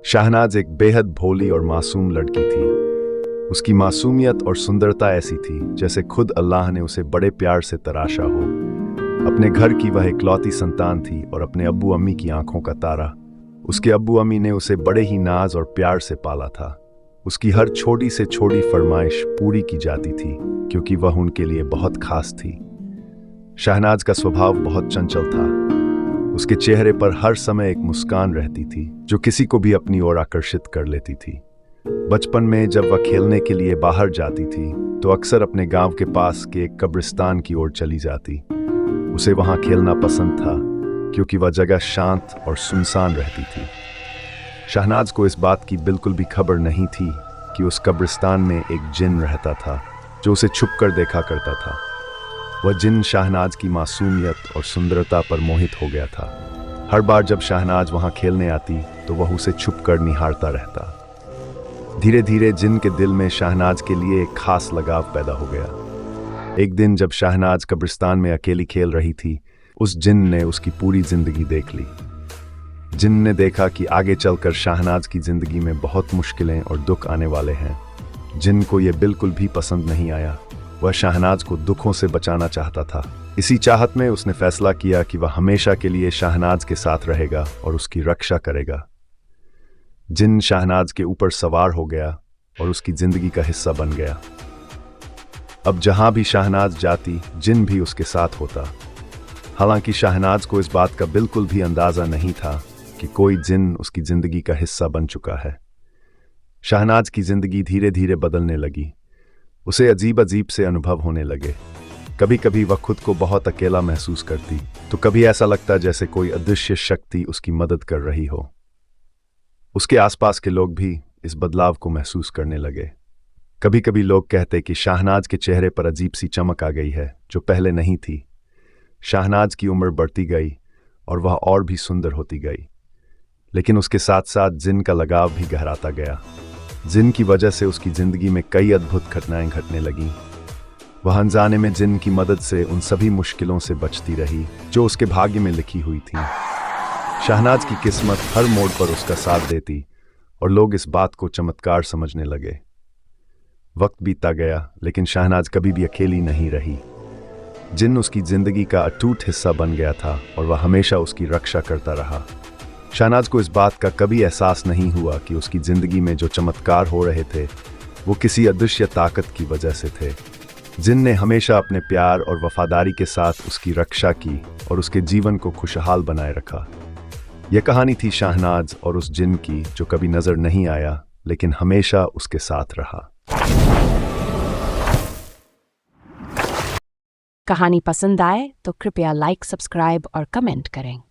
शहनाज एक बेहद भोली और मासूम लड़की थी। उसकी मासूमियत और सुंदरता ऐसी थी जैसे खुद अल्लाह ने उसे बड़े प्यार से तराशा हो। अपने घर की वह इकलौती संतान थी और अपने अब्बू अम्मी की आंखों का तारा। उसके अब्बू अम्मी ने उसे बड़े ही नाज और प्यार से पाला था। उसकी हर छोटी से छोटी फरमाइश पूरी की जाती थी क्योंकि वह उनके लिए बहुत खास थी। शहनाज का स्वभाव बहुत चंचल था। उसके चेहरे पर हर समय एक मुस्कान रहती थी जो किसी को भी अपनी ओर आकर्षित कर लेती थी। बचपन में जब वह खेलने के लिए बाहर जाती थी तो अक्सर अपने गांव के पास के एक कब्रिस्तान की ओर चली जाती। उसे वहां खेलना पसंद था क्योंकि वह जगह शांत और सुनसान रहती थी। शहनाज को इस बात की बिल्कुल भी खबर नहीं थी कि उस कब्रिस्तान में एक जिन रहता था जो उसे छुपकर देखा करता था। वह जिन शहनाज की मासूमियत और सुंदरता पर मोहित हो गया था। हर बार जब शहनाज वहां खेलने आती तो वह उसे छुपकर निहारता रहता। धीरे धीरे जिन के दिल में शहनाज के लिए एक खास लगाव पैदा हो गया। एक दिन जब शहनाज कब्रिस्तान में अकेली खेल रही थी, उस जिन ने उसकी पूरी जिंदगी देख ली। जिन ने देखा कि आगे चलकर शहनाज की जिंदगी में बहुत मुश्किलें और दुख आने वाले हैं। जिन को यह बिल्कुल भी पसंद नहीं आया। वह शहनाज को दुखों से बचाना चाहता था। इसी चाहत में उसने फैसला किया कि वह हमेशा के लिए शहनाज के साथ रहेगा और उसकी रक्षा करेगा। जिन शहनाज के ऊपर सवार हो गया और उसकी जिंदगी का हिस्सा बन गया। अब जहां भी शहनाज जाती, जिन भी उसके साथ होता। हालांकि शहनाज को इस बात का बिल्कुल भी अंदाजा नहीं था कि कोई जिन उसकी जिंदगी का हिस्सा बन चुका है। शहनाज की जिंदगी धीरे धीरे बदलने लगी। उसे अजीब अजीब से अनुभव होने लगे। कभी कभी वह खुद को बहुत अकेला महसूस करती तो कभी ऐसा लगता जैसे कोई अदृश्य शक्ति उसकी मदद कर रही हो। उसके आसपास के लोग भी इस बदलाव को महसूस करने लगे। कभी कभी लोग कहते कि शहनाज के चेहरे पर अजीब सी चमक आ गई है जो पहले नहीं थी। शहनाज की उम्र बढ़ती गई और वह और भी सुंदर होती गई। लेकिन उसके साथ साथ जिन का लगाव भी गहराता गया। जिन की वजह से उसकी जिंदगी में कई अद्भुत घटनाएं घटने लगीं। वह अनजाने में जिन की मदद से उन सभी मुश्किलों से बचती रही जो उसके भाग्य में लिखी हुई थी। शहनाज की किस्मत हर मोड़ पर उसका साथ देती और लोग इस बात को चमत्कार समझने लगे। वक्त बीतता गया लेकिन शहनाज कभी भी अकेली नहीं रही। जिन उसकी जिंदगी का अटूट हिस्सा बन गया था और वह हमेशा उसकी रक्षा करता रहा। शहनाज को इस बात का कभी एहसास नहीं हुआ कि उसकी जिंदगी में जो चमत्कार हो रहे थे वो किसी अदृश्य ताकत की वजह से थे। जिन ने हमेशा अपने प्यार और वफादारी के साथ उसकी रक्षा की और उसके जीवन को खुशहाल बनाए रखा। यह कहानी थी शहनाज और उस जिन की जो कभी नजर नहीं आया लेकिन हमेशा उसके साथ रहा। कहानी पसंद आए तो कृपया लाइक, सब्सक्राइब और कमेंट करें।